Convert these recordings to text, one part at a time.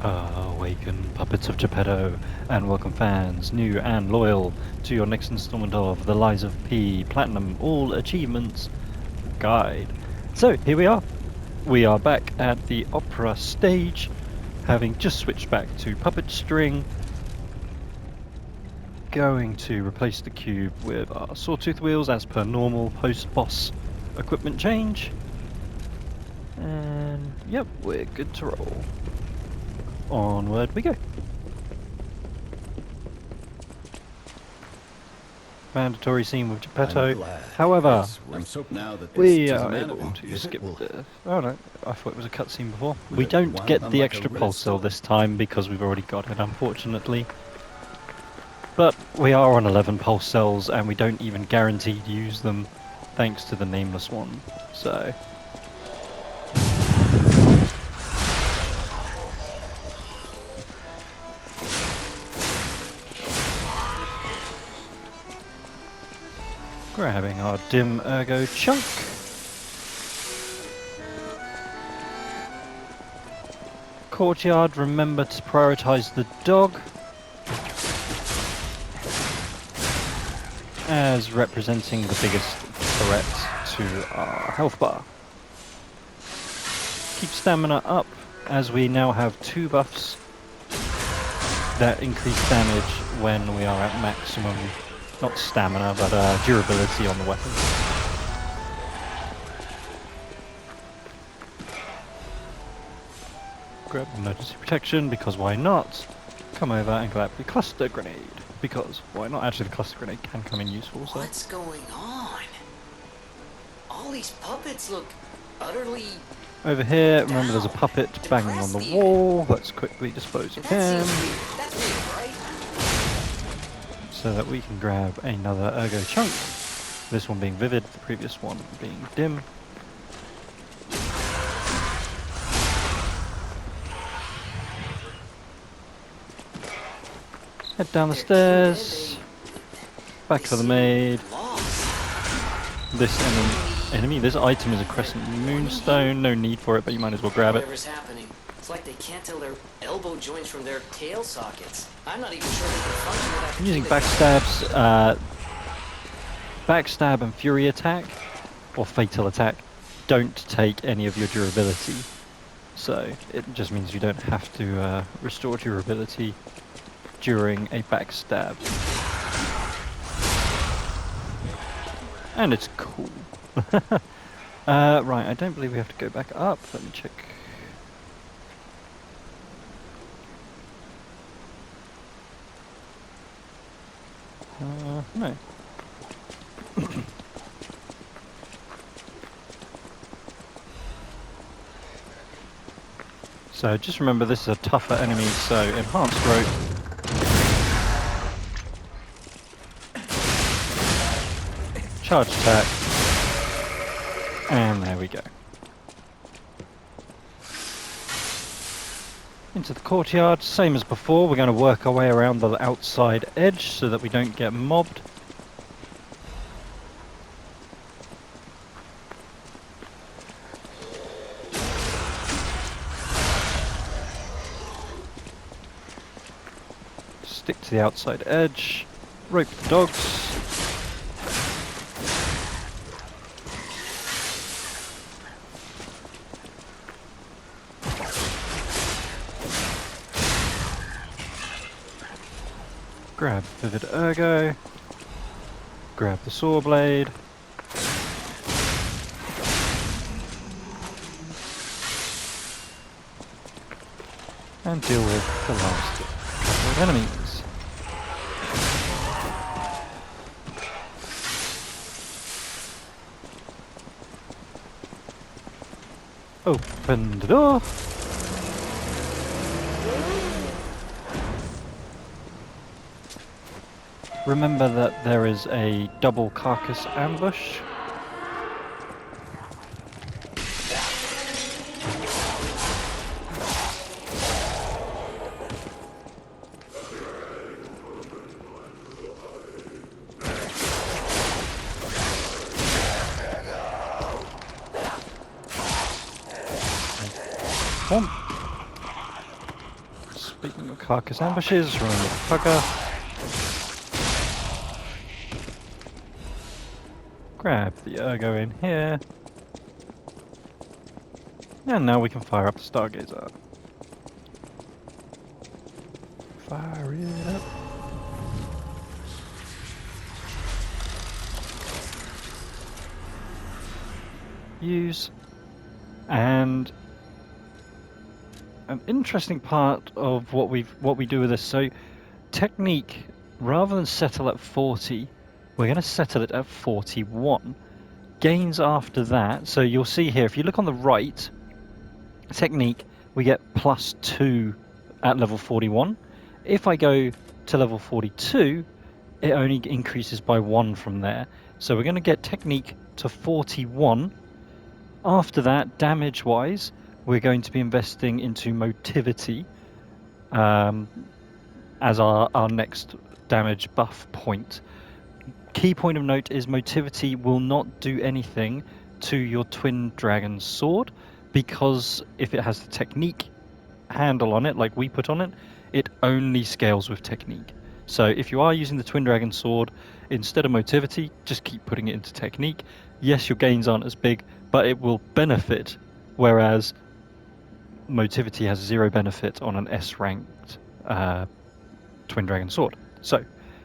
Awaken puppets of Geppetto, and welcome fans, new and loyal, to your next installment of The Lies of P Platinum All Achievements Guide. So, here we are. We are back at the opera stage, having just switched back to puppet string. Going to replace the cube with our sawtooth wheels as per normal post-boss equipment change. And yep, we're good to roll. Onward we go. Mandatory scene with Geppetto. However, we are able to skip the... Oh no, I thought it was a cutscene before. We don't get the extra pulse cell this time because we've already got it, unfortunately. But we are on 11 pulse cells and we don't even guarantee to use them thanks to the nameless one. So... grabbing our dim ergo chunk. Courtyard, remember to prioritize the dog as representing the biggest threat to our health bar. Keep stamina up as we now have 2 buffs that increase damage when we are at maximum. Not stamina, but durability on the weapon. Grab emergency protection, because why not? Come over and grab the cluster grenade, because why not? Actually, the cluster grenade can come in useful, so... What's going on? All these puppets look utterly... Over here, remember there's a puppet banging on the wall. Let's quickly dispose of him. That's weird, right? So that we can grab another ergo chunk. This one being vivid, the previous one being dim. Head down the stairs. Back for the maid. This this item is a crescent moonstone. No need for it, but you might as well grab it. Whatever's happening. It's like they can't tell their elbow joints from their tail sockets. I'm not even sure they can function without... I'm using backstabs. Backstab and fury attack, or fatal attack, don't take any of your durability. So it just means you don't have to restore durability during a backstab. And it's cool. Right, I don't believe we have to go back up. Let me check. No. So just remember this is a tougher enemy, so enhanced rope. Charge attack. And there we go. Into the courtyard, same as before, we're going to work our way around the outside edge so that we don't get mobbed. Stick to the outside edge, rope the dogs. Grab Vivid Ergo, grab the saw blade, and deal with the last couple of enemies. Open the door. Remember that there is a double carcass ambush. Speaking of carcass ambushes, remember the hugger. Grab the ergo in here. And now we can fire up the stargazer. Fire it up. Use. And an interesting part of what we do with this. So technique, rather than settle at 40, we're going to settle it at 41. Gains after that. So you'll see here, if you look on the right, technique, we get +2 at level 41. If I go to level 42, it only increases by 1 from there. So we're going to get technique to 41. After that, damage-wise, we're going to be investing into motivity as our next damage buff point. Key point of note is motivity will not do anything to your twin dragon sword, because if it has the technique handle on it, like we put on it, it only scales with technique. So if you are using the twin dragon sword, instead of motivity, just keep putting it into technique. Yes, your gains aren't as big, but it will benefit, whereas motivity has 0 benefit on an S-ranked twin dragon sword. So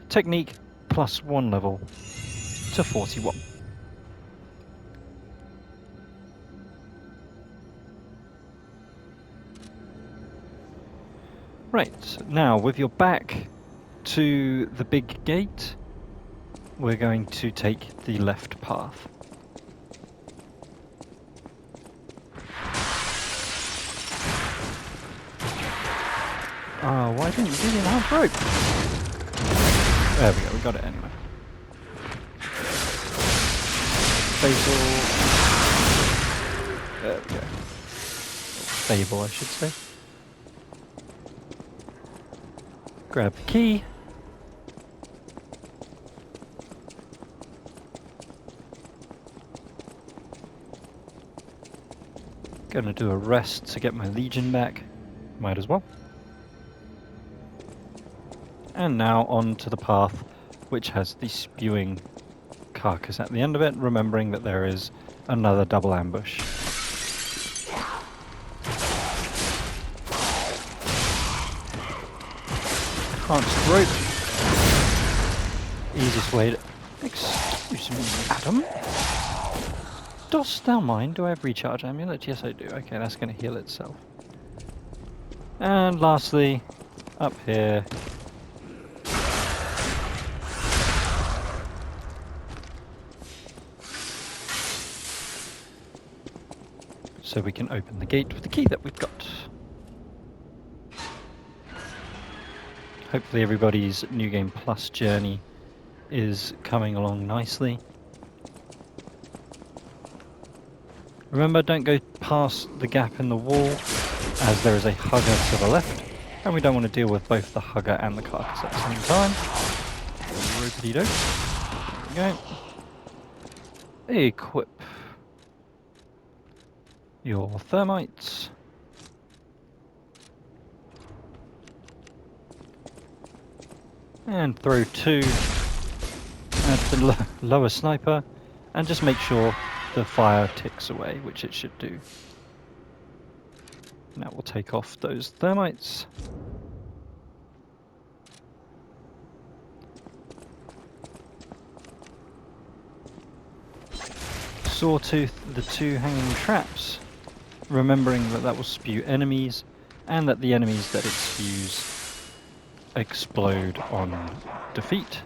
technique +1 level to 41. Right, now with your back to the big gate, we're going to take the left path. Oh, why didn't you do the enhanced rope? There we go, we got it anyway. Basil. There we go. Fable, I should say. Grab the key. Gonna do a rest to get my legion back. Might as well. And now on to the path, which has the spewing carcass at the end of it, remembering that there is another double ambush. Enhanced rope. Easiest way to... Excuse me, Adam. Dost thou mind? Do I have recharge amulet? Yes, I do. Okay, that's going to heal itself. And lastly, up here... so we can open the gate with the key that we've got. Hopefully everybody's New Game Plus journey is coming along nicely. Remember, don't go past the gap in the wall, as there is a hugger to the left, and we don't want to deal with both the hugger and the carcass at the same time. Ropey-dope. There we go. Equip your thermites. And throw 2 at the lower sniper, and just make sure the fire ticks away, which it should do. Now we'll take off those thermites. Sawtooth the 2 hanging traps, remembering that that will spew enemies, and that the enemies that it spews explode on defeat.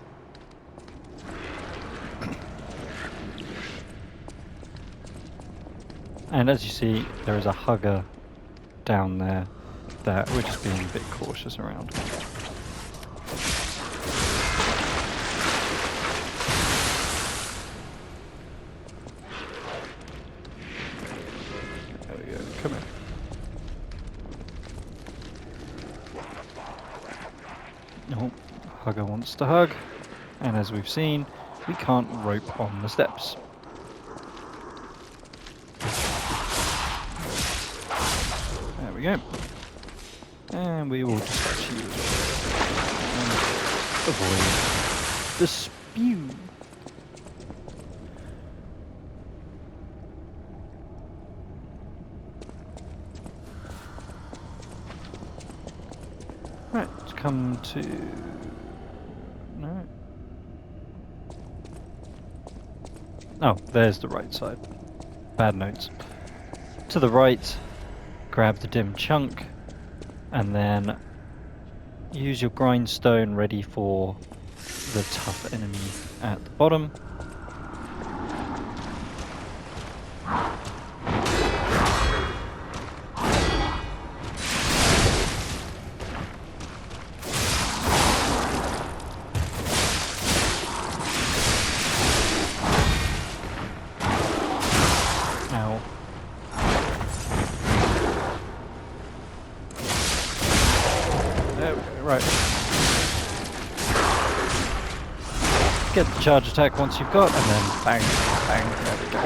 And as you see, there is a hugger down there that we're just being a bit cautious around. There we go, come in. Oh, hugger wants to hug, and as we've seen, we can't rope on the steps. There we go. And we will dispatch you as well. And avoid the spew. Right, let's come to... No. Oh, there's the right side. Bad notes. To the right, grab the dim chunk, and then use your grindstone ready for the tough enemy at the bottom. Ow. There we go, right. Get the charge attack once you've got, and then bang, bang, there we go.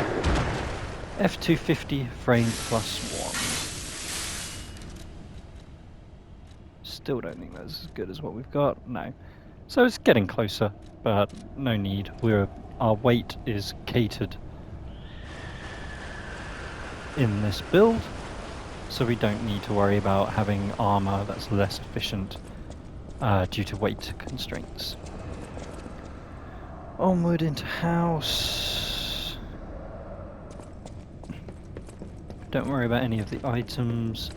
F250 frame +1. Still don't think that's as good as what we've got, no. So it's getting closer, but no need. Our weight is catered in this build, so we don't need to worry about having armor that's less efficient due to weight constraints. Onward into house. Don't worry about any of the items.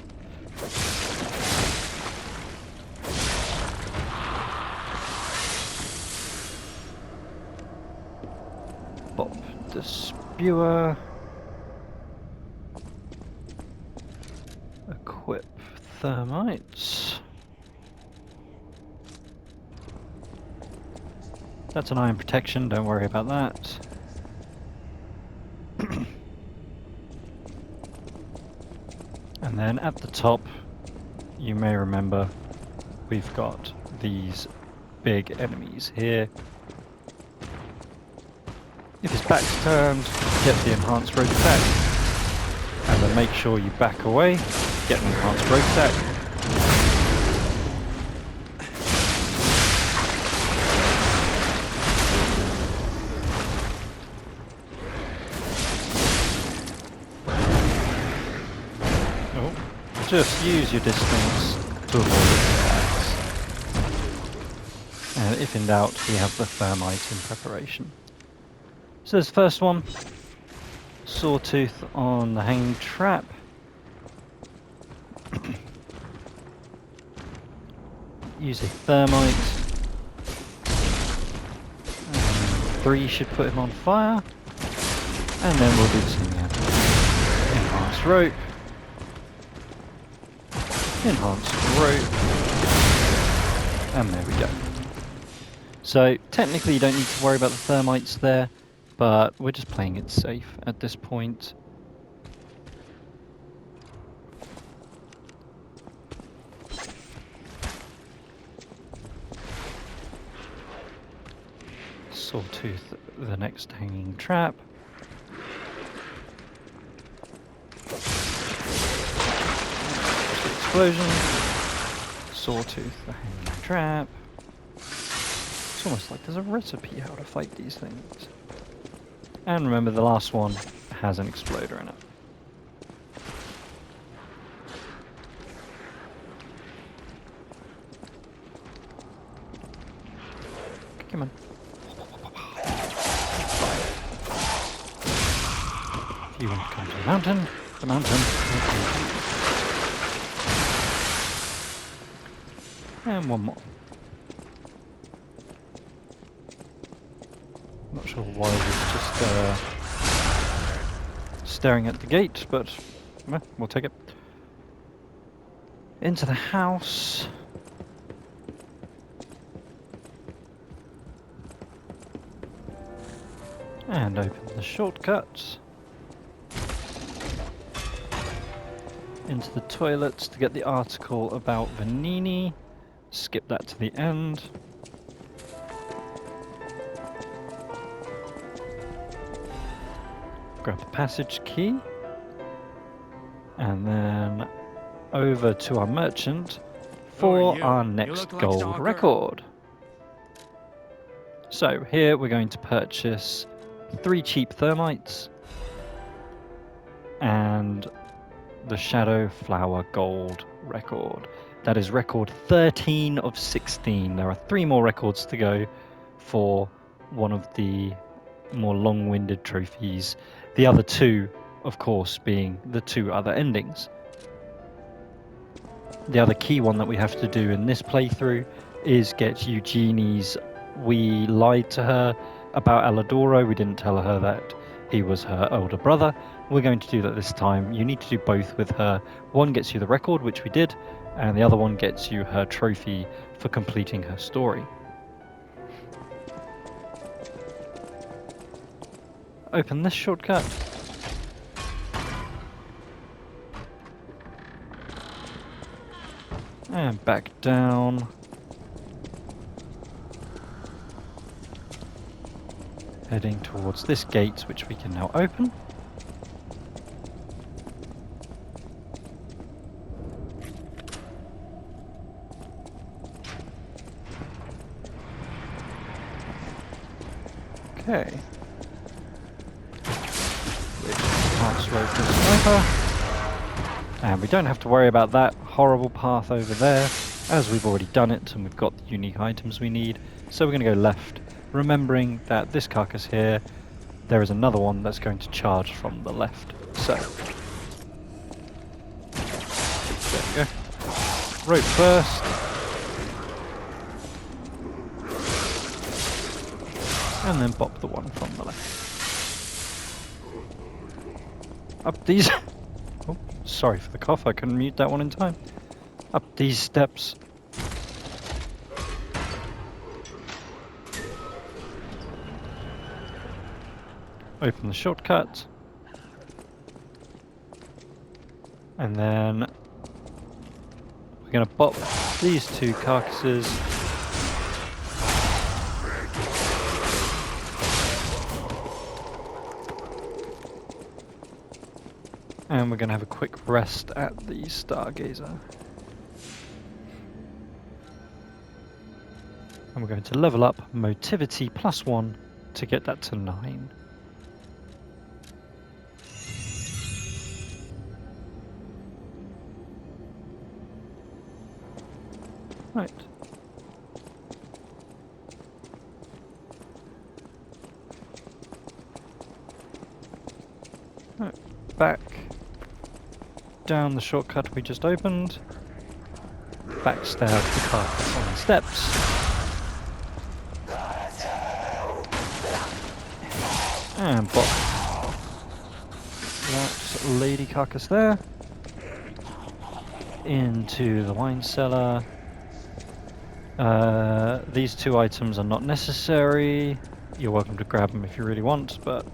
Pop the spewer. Equip thermites. That's an iron protection, don't worry about that. And then at the top, you may remember, we've got these big enemies here. If his back's turned, get the enhanced rogue attack. And then make sure you back away, get an enhanced rogue attack. Just use your distance to avoid attacks. And if in doubt, we have the thermite in preparation. So this first one, sawtooth on the hanging trap. Use a thermite. 3 should put him on fire. And then we'll do the same again. Enhanced rope. Enhanced rope, and there we go. So technically you don't need to worry about the thermites there, but we're just playing it safe at this point. Sawtooth, the next hanging trap. Explosion, sawtooth, the hanging trap. It's almost like there's a recipe how to fight these things. And remember, the last one has an exploder in it. Come on. If you want to come to the mountain will come to you. And one more. Not sure why he's just staring at the gate, but well, we'll take it. Into the house. And open the shortcut. Into the toilets to get the article about Vanini. Skip that to the end. Grab the passage key. And then over to our merchant for our next gold record. So here we're going to purchase 3 cheap thermites and the Shadow Flower Gold record. That is record 13 of 16. There are 3 more records to go for one of the more long-winded trophies. The other 2, of course, being the 2 other endings. The other key one that we have to do in this playthrough is get Eugenie's "We lied to her about Aladoro. We didn't tell her that he was her older brother." We're going to do that this time. You need to do both with her. One gets you the record, which we did, and the other one gets you her trophy for completing her story. Open this shortcut. And back down. Heading towards this gate, which we can now open. Okay. And we don't have to worry about that horrible path over there, as we've already done it and we've got the unique items we need. So we're going to go left, remembering that this carcass here, there is another one that's going to charge from the left. So, there we go. Rope first. And then bop the one from the left. Up these... Oh, sorry for the cough, I couldn't mute that one in time. Up these steps. Open the shortcut. And then we're going to bop these 2 carcasses. And we're going to have a quick rest at the Stargazer. And we're going to level up Motivity +1 to get that to 9. Right. Right. Back. Down the shortcut we just opened, backstab the carcass on the steps, and bop that lady carcass there, into the wine cellar. These 2 items are not necessary, you're welcome to grab them if you really want, but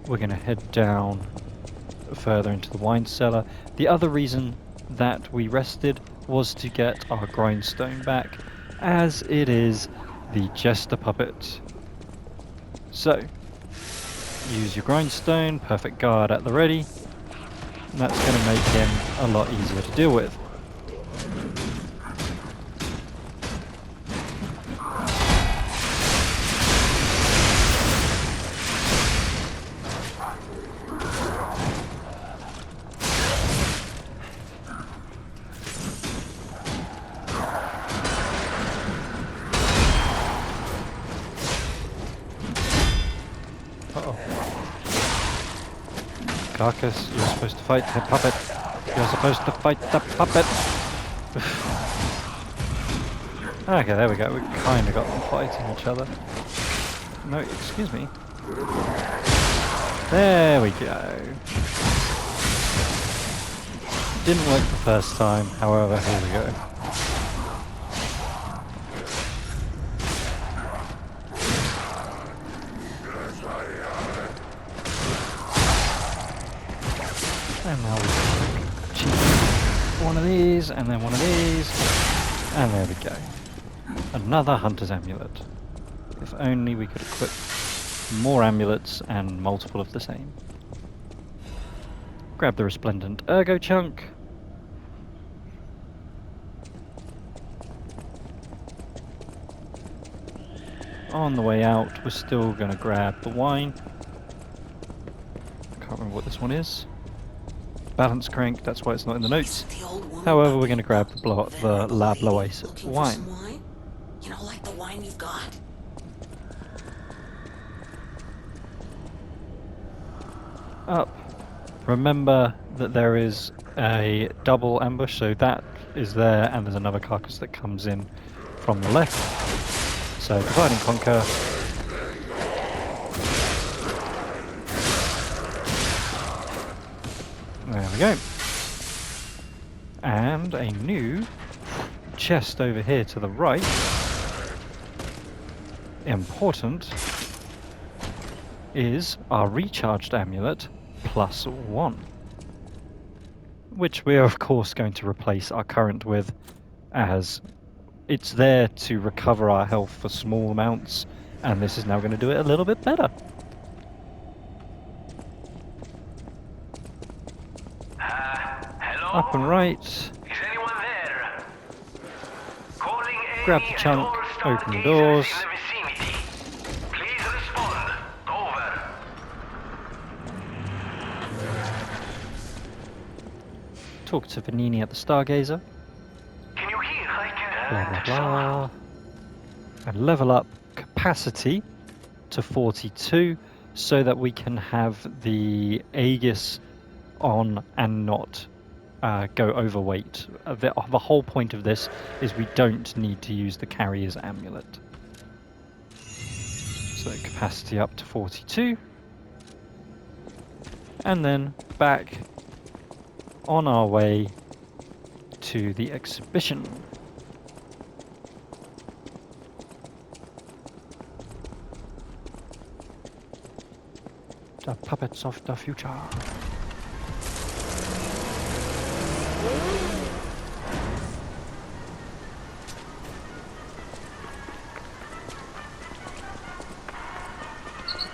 we're going to head down further into the wine cellar. The other reason that we rested was to get our grindstone back, as it is the Jester puppet. So, use your grindstone, perfect guard at the ready, and that's going to make him a lot easier to deal with. Carcass, you're supposed to fight the puppet. You're supposed to fight the puppet. Okay, there we go. We kind of got them fighting each other. No, excuse me. There we go. Didn't work the first time, however, here we go. And now we can cheat one of these, and then one of these, and there we go. Another Hunter's Amulet. If only we could equip more amulets and multiple of the same. Grab the Resplendent Ergo Chunk. on the way out, we're still going to grab the wine. I can't remember what this one is. Balance crank, that's why it's not in the notes. However, we're going to grab the La Bloise wine. You know, like the wine you've got. Up. Remember that there is a double ambush, so that is there, and there's another carcass that comes in from the left. So divide and conquer. There we go. And a new chest over here to the right. Important is our recharged amulet +1, which we are of course going to replace our current with, as it's there to recover our health for small amounts, and this is now going to do it a little bit better. Hello? Up and right, Is anyone there? Calling grab the chunk, open the doors. In the vicinity. Please respond. Over. Talk to Vanini at the Stargazer. Can you hear? I can. Blah blah blah. And level up capacity to 42 so that we can have the Aegis on and not go overweight. The whole point of this is we don't need to use the carrier's amulet. So capacity up to 42. And then back on our way to the exhibition. The puppets of the future.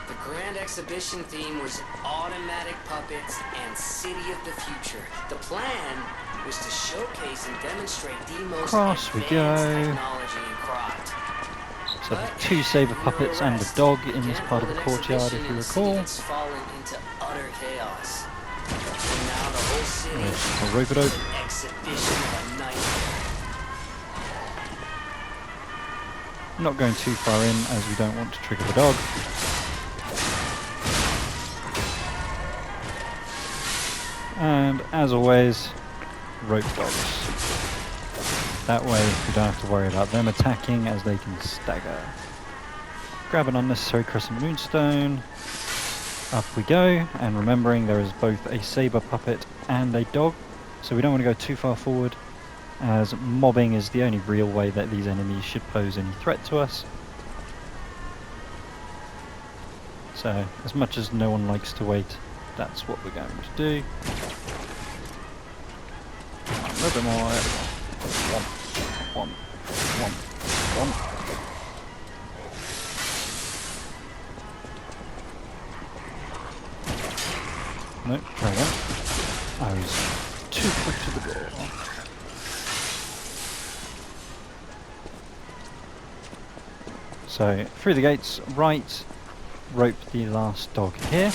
The grand exhibition theme was automatic puppets and city of the future. The plan was to showcase and demonstrate the most Across we advanced go. technology in Krot. So there's 2 saber puppets and a dog in this part of the courtyard, if you recall. It's fallen into utter chaos. And now the whole city There's a rope-a-dope. exhibition of a nightmare. Not going too far in as we don't want to trigger the dog. And as always, rope dogs. That way we don't have to worry about them attacking, as they can stagger. Grab an unnecessary crescent moonstone. Up we go, and remembering there is both a saber puppet and a dog, so we don't want to go too far forward, as mobbing is the only real way that these enemies should pose any threat to us. So, as much as no one likes to wait, that's what we're going to do. A little bit more. One. Nope, try again. I was too quick to the door. So, through the gates, right, rope the last dog here.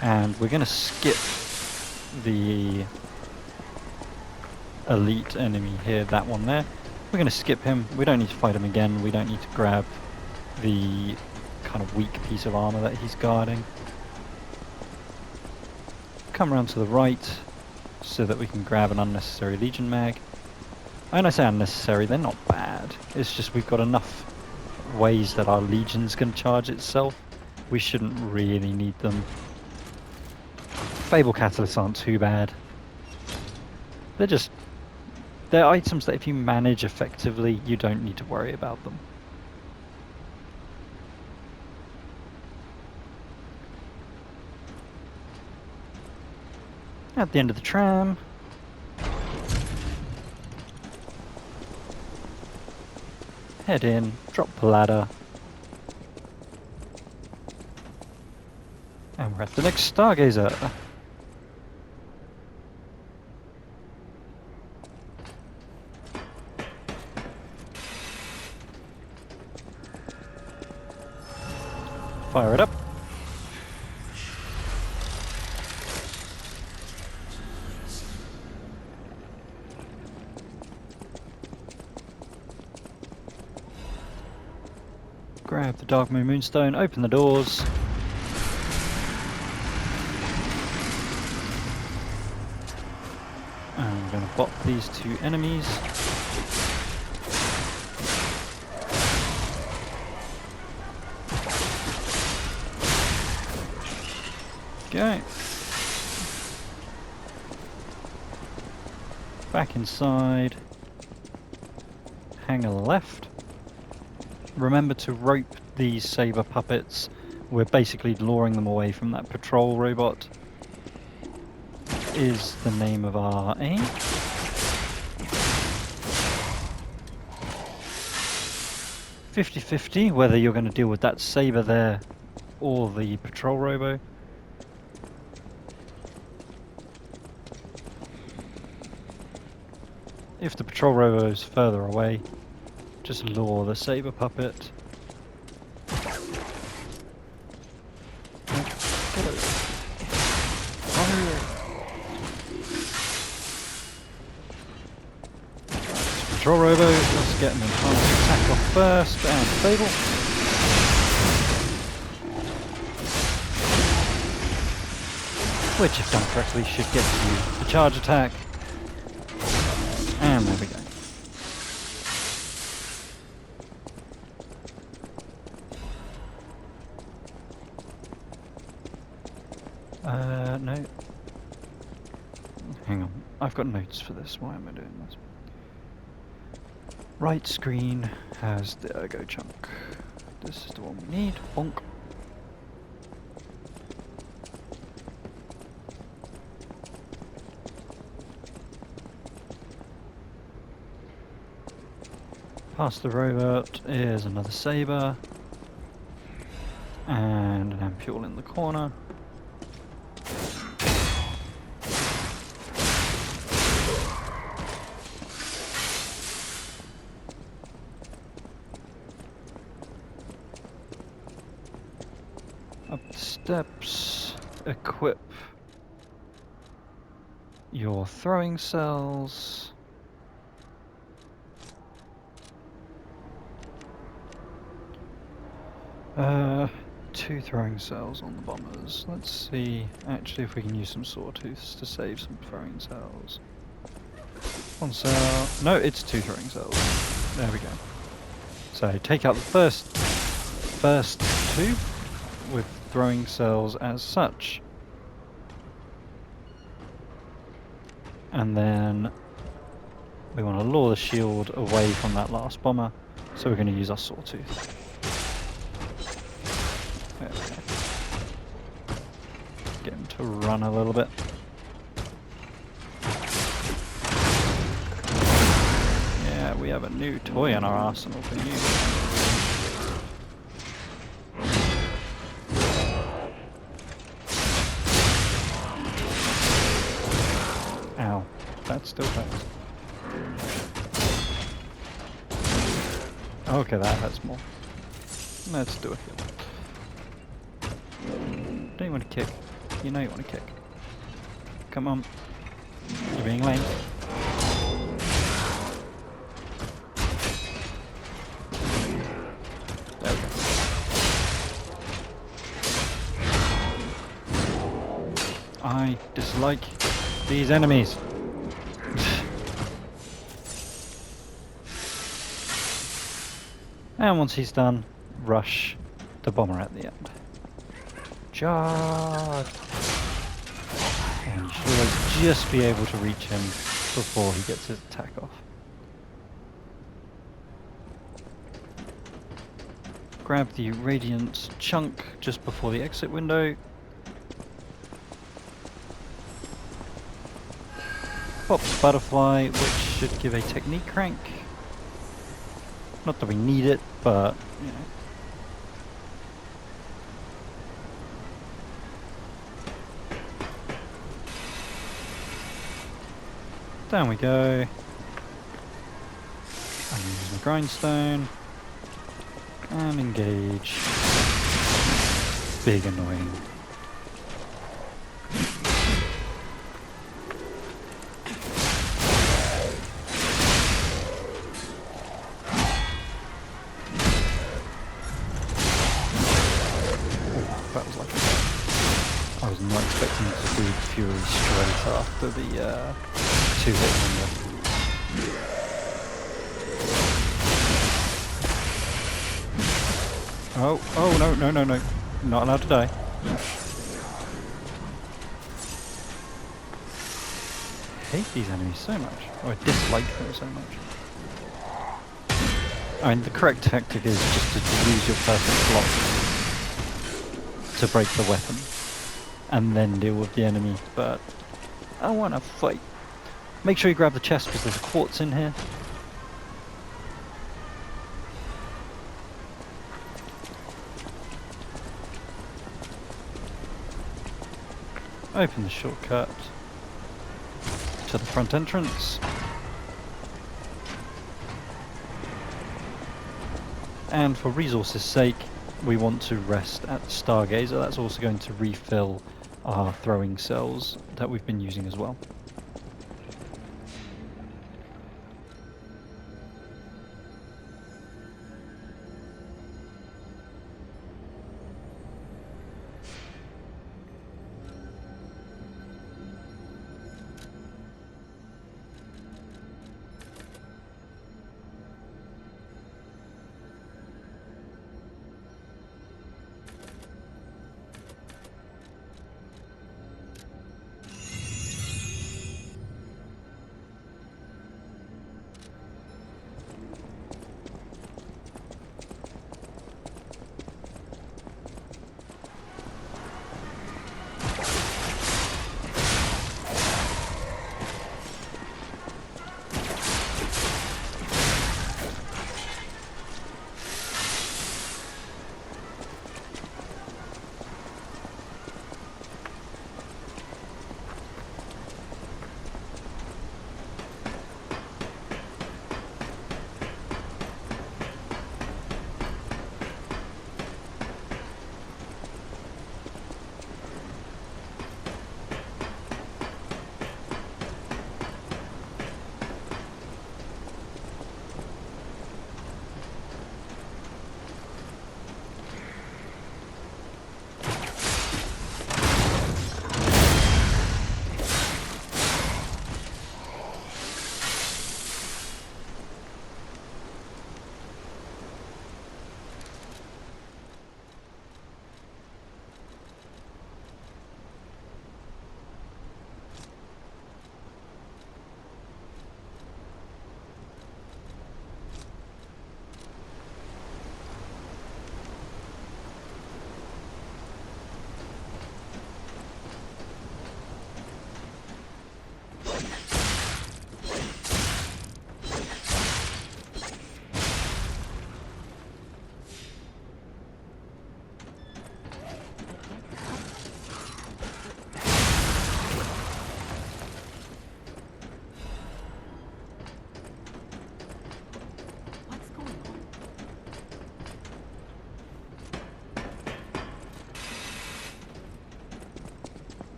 And we're going to skip the elite enemy here, that one there. We're going to skip him. We don't need to fight him again. We don't need to grab the kind of weak piece of armor that he's guarding. Come around to the right so that we can grab an unnecessary Legion mag. When I say unnecessary, they're not bad. It's just we've got enough ways that our Legion's going to charge itself. We shouldn't really need them. Fable catalysts aren't too bad. They're items that if you manage effectively, you don't need to worry about them. At the end of the tram. Head in, drop the ladder. And we're at the next Stargazer. Fire it up. Grab the Dark Moon Moonstone, open the doors. And we're going to bop these two enemies. Go. Back inside. Hang a left. Remember to rope these saber puppets. We're basically luring them away from that patrol robot. Is the name of our aim. 50-50 whether you're going to deal with that saber there or the patrol robo. If the patrol robo is further away, just lure the saber puppet. Patrol robo, let's get an enhanced attack off first, and FABLE. Which, if done correctly, should get you the charge attack. And there we go. No. Hang on, I've got notes for this, why am I doing this? Right screen has the ergo chunk. This is the one we need. Bonk. Past the robot is another saber. And an ampule in the corner. Up the steps, equip your throwing cells. Two throwing cells on the bombers. Let's see actually if we can use some sawtooths to save some throwing cells. One cell. No, it's two throwing cells. There we go. So take out the first two with throwing cells as such. And then we want to lure the shield away from that last bomber, so we're going to use our sawtooth. There we go. Get him to run a little bit. Yeah, we have a new toy in our arsenal for you. Ow, that still hurts. Okay, that hurts more. Let's do a heal. Don't you want to kick? You know you want to kick. Come on. You're being lame. There we go. I dislike these enemies. And once he's done, rush the bomber at the end. Charge! And you should always just be able to reach him before he gets his attack off. Grab the radiant chunk just before the exit window. Pop the butterfly, which should give a technique crank. Not that we need it, but, you know. Down we go. I'm using the grindstone. And engage. big annoying. That was lucky. I was not expecting to do Fury straight after the 2-hit window. Oh, no. Not allowed to die. I hate these enemies so much. Or I dislike them so much. I mean, the correct tactic is just to use your perfect block to break the weapon. And then deal with the enemy, but I want to fight. Make sure you grab the chest because there's a quartz in here. Open the shortcut to the front entrance. And for resources' sake, we want to rest at the Stargazer. That's also going to refill our throwing cells that we've been using as well.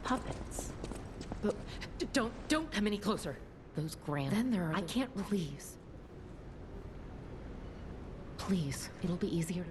Puppets. But don't come any closer. Those grand. Then there are. I can't. Please. Please. It'll be easier to.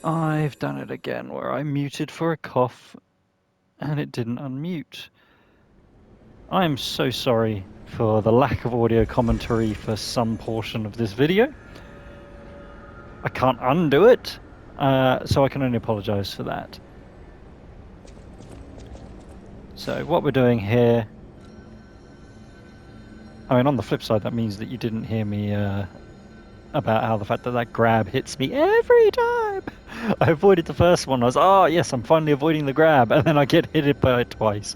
I've done it again, where I muted for a cough and it didn't unmute. I'm so sorry for the lack of audio commentary for some portion of this video. I can't undo it, so I can only apologize for that. So what we're doing here, I mean, on the flip side, that means that you didn't hear me about how the fact that that grab hits me every time. I avoided the first one. I was, oh yes, I'm finally avoiding the grab, and then I get hit by it twice.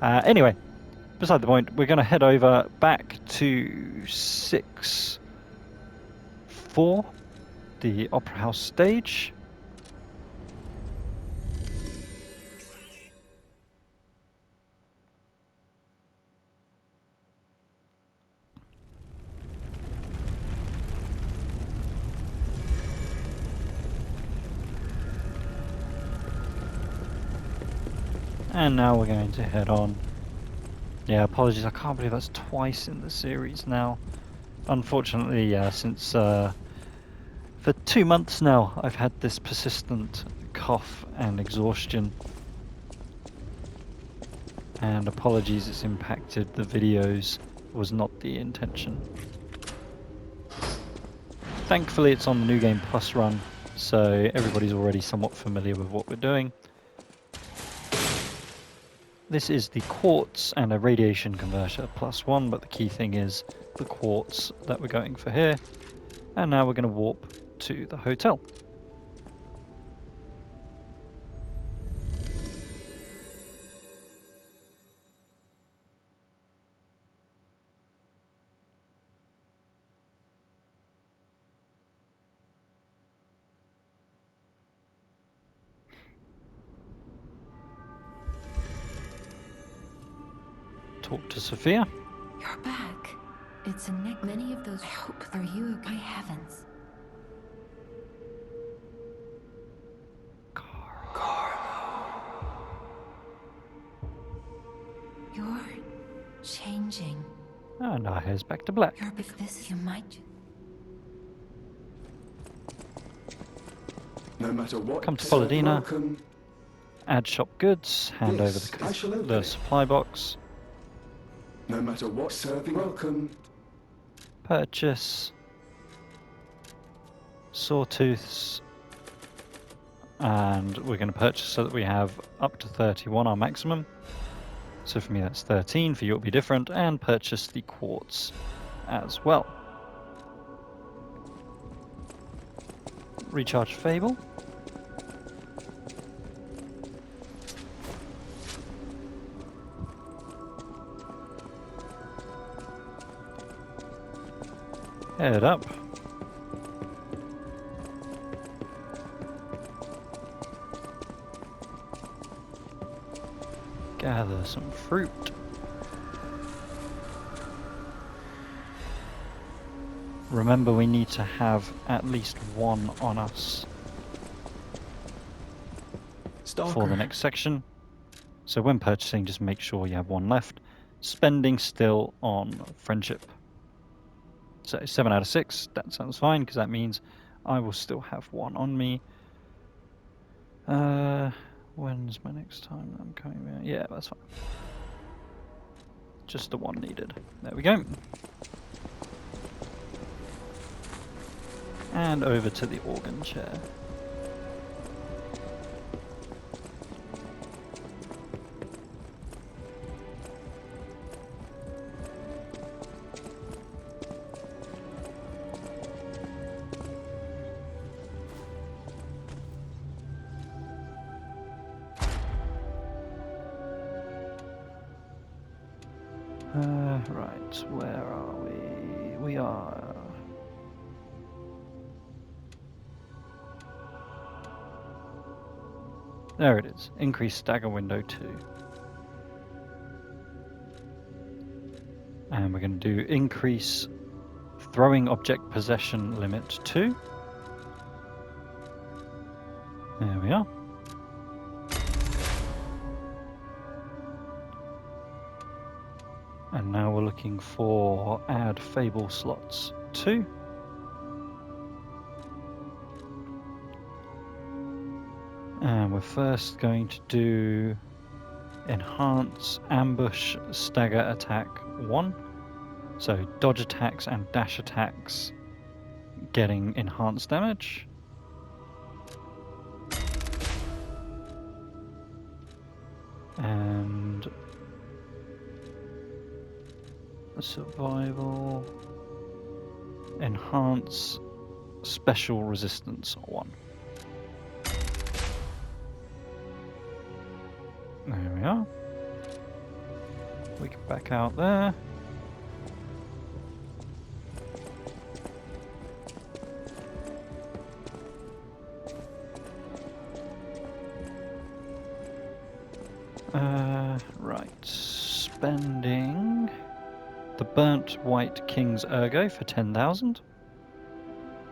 Anyway, beside the point, we're going to head over back to 6-4, the Opera House stage. And now we're going to head on. Yeah, apologies, I can't believe that's twice in the series now. Unfortunately, yeah, since for 2 months now I've had this persistent cough and exhaustion. And apologies, it's impacted the videos. Was not the intention. Thankfully it's on the New Game Plus run, so everybody's already somewhat familiar with what we're doing. This is the quartz and a radiation converter +1, but the key thing is the quartz that we're going for here. And now we're going to warp to the hotel. Talk to Sophia. You're back. It's a neck. Many of those. I hope. Are you okay? My heavens. You're changing. Ah, And our hair's back to black. If this you might. No matter what. Come to Paladina. Welcome. Add shop goods. Hand over I shall obey. the supply box. No matter what serving. Welcome. Purchase. Sawtooths. And we're going to purchase so that we have up to 31, our maximum. So for me that's 13, for you it'll be different. And purchase the quartz as well. Recharge Fable. Head up. Gather some fruit. Remember, we need to have at least one on us for the next section. So when purchasing, just make sure you have one left. Spending still on friendship. So 7 out of 6, that sounds fine, because that means I will still have one on me. When's my next time that I'm coming there? Yeah, that's fine. Just the one needed. There we go. And over to the organ chair. Right, where are we? We are... There it is. Increase stagger window 2. And we're going to do increase throwing object possession limit 2. There we are. And now we're looking for add Fable slots 2. And we're first going to do enhance ambush stagger attack 1. So dodge attacks and dash attacks getting enhanced damage. And survival, enhance special resistance 1. There we are. We can back out there. Right, spending the burnt white king's ergo for 10,000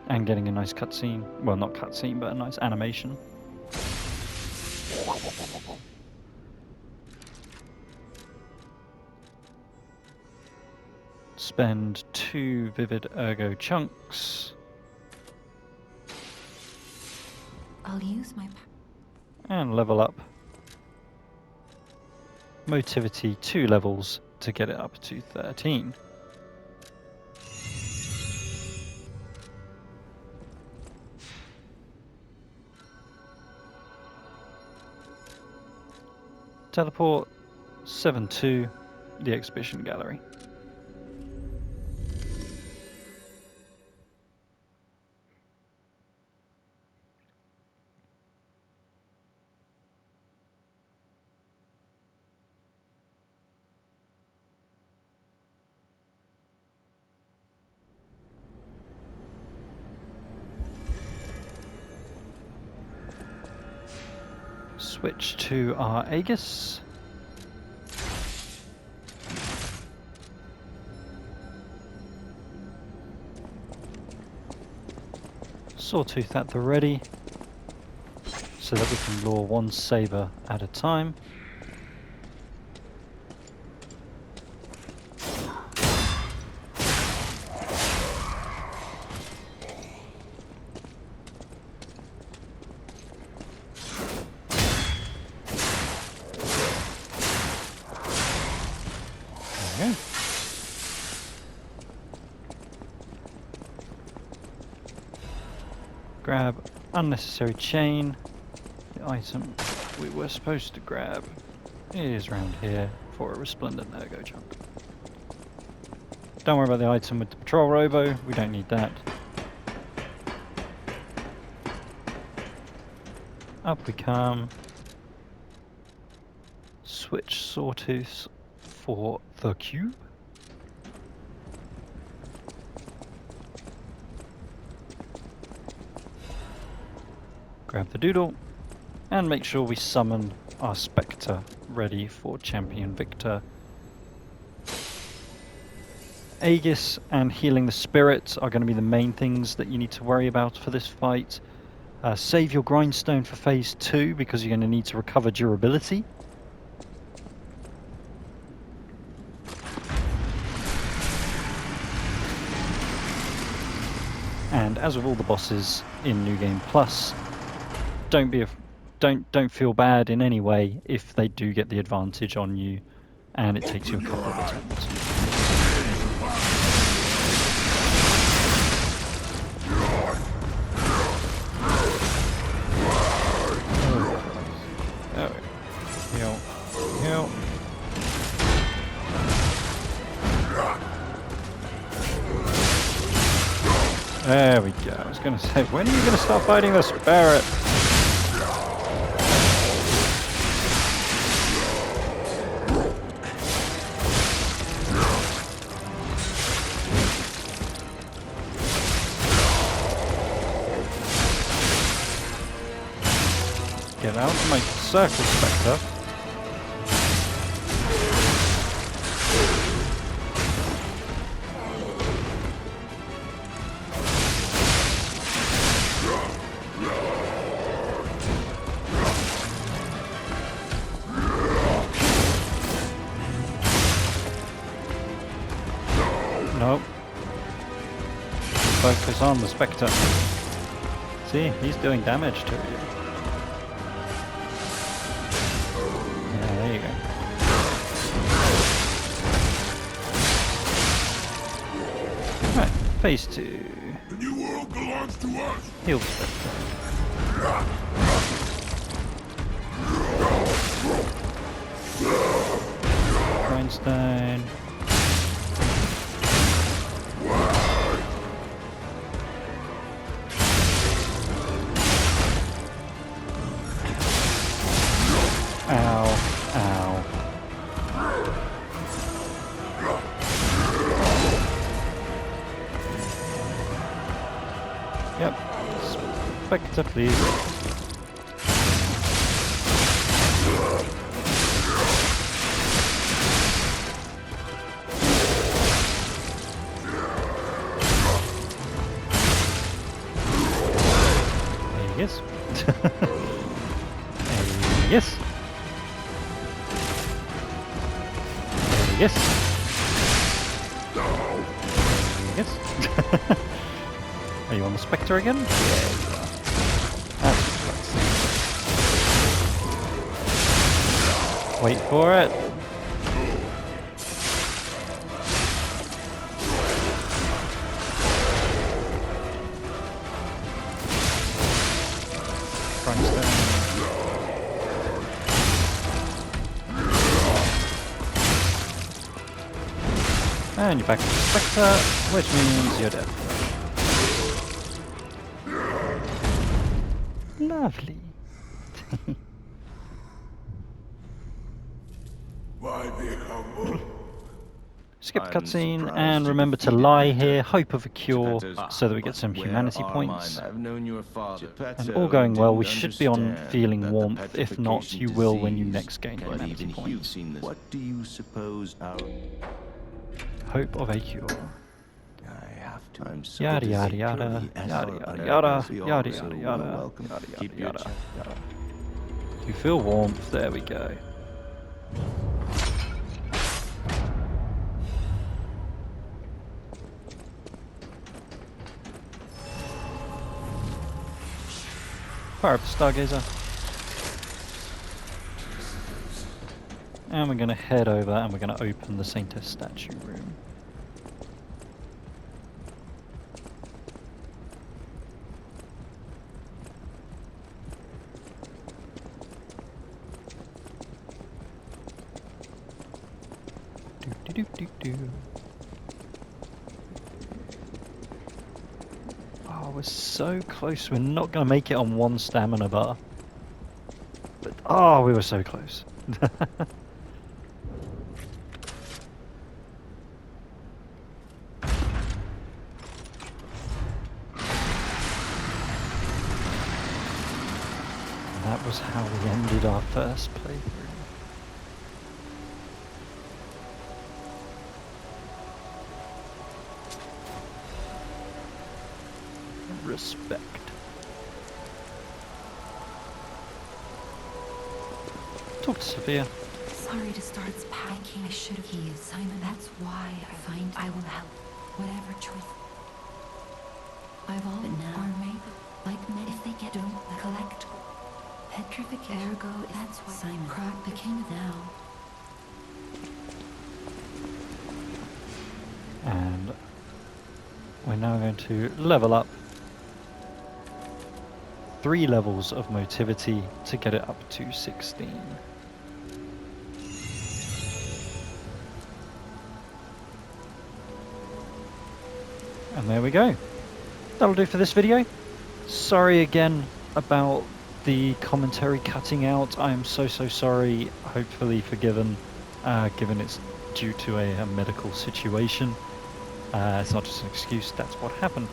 and getting a nice cutscene. Well, not cutscene, but a nice animation. Spend 2 vivid ergo chunks. I'll use my... And level up Motivity 2 levels to get it up to 13. Teleport 7 to the exhibition gallery. Switch to our Aegis. Sawtooth at the ready, so that we can lure one saber at a time. Grab unnecessary chain. The item we were supposed to grab is round here for a resplendent ergo chunk. Don't worry about the item with the patrol robo, we don't need that. Up we come. Switch sawtooths for the cube. Grab the doodle and make sure we summon our Spectre ready for Champion Victor. Aegis and healing the spirit are going to be the main things that you need to worry about for this fight. Save your grindstone for phase 2 because you're going to need to recover durability. And as with all the bosses in New Game Plus, don't feel bad in any way if they do get the advantage on you and it takes you a couple of attempts. Heal. Heal. There we go. I was going to say, when are you going to stop fighting the spirit? Get out of my circle, Spectre. Nope. Focus on the Spectre. See, he's doing damage to you. Yeah, there you go. Right, phase 2. The new world belongs to us. Heal the Spectre. Grindstone. Ow, ow. Yep. Spectre, please. Yes. Yes. Yes. Yes. Are you on the Spectre again? Yeah, you are. That's wait for it. And you're back to the Spectre, which means you're dead. Lovely. Skip the cutscene and remember to lie here, hope of a cure, so that we get some humanity points. And all going well, we should be on feeling warmth. If not, you will when you next gain humanity points. What do you suppose our hope of a cure. I'm so Yada yada yada yada yada yada yada yada yada yada yada. You feel warmth, there we go. Fire up the Stargazer. And we're going to head over and we're going to open the Saintess statue room. Oh, we're so close. We're not going to make it on 1 stamina bar. But, oh, we were so close. That was how we ended our first playthrough. Respect. Talk to Sophia. Sorry to start packing. I should have used Simon. That's why I will help. Whatever choice. I've all now. Or maybe, like men, if they get don't collect. Petrification. Ergo, that's why Simon. Crack the king now. And we're now going to level up 3 levels of motivity to get it up to 16. And there we go. That'll do for this video. Sorry again about the commentary cutting out. I am so sorry. Hopefully forgiven, given it's due to a medical situation. It's not just an excuse, that's what happened.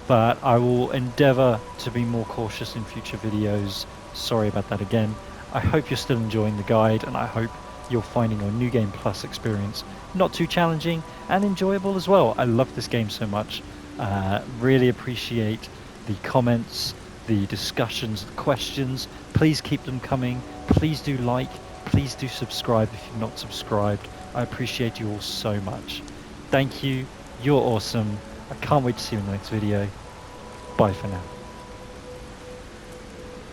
But I will endeavour to be more cautious in future videos. Sorry about that again. I hope you're still enjoying the guide, and I hope you're finding your New Game Plus experience not too challenging and enjoyable as well. I love this game so much. Really appreciate the comments, the discussions, the questions. Please keep them coming. Please do like, please do subscribe if you've not subscribed. I appreciate you all so much. Thank you. You're awesome. I can't wait to see you in the next video. Bye for now.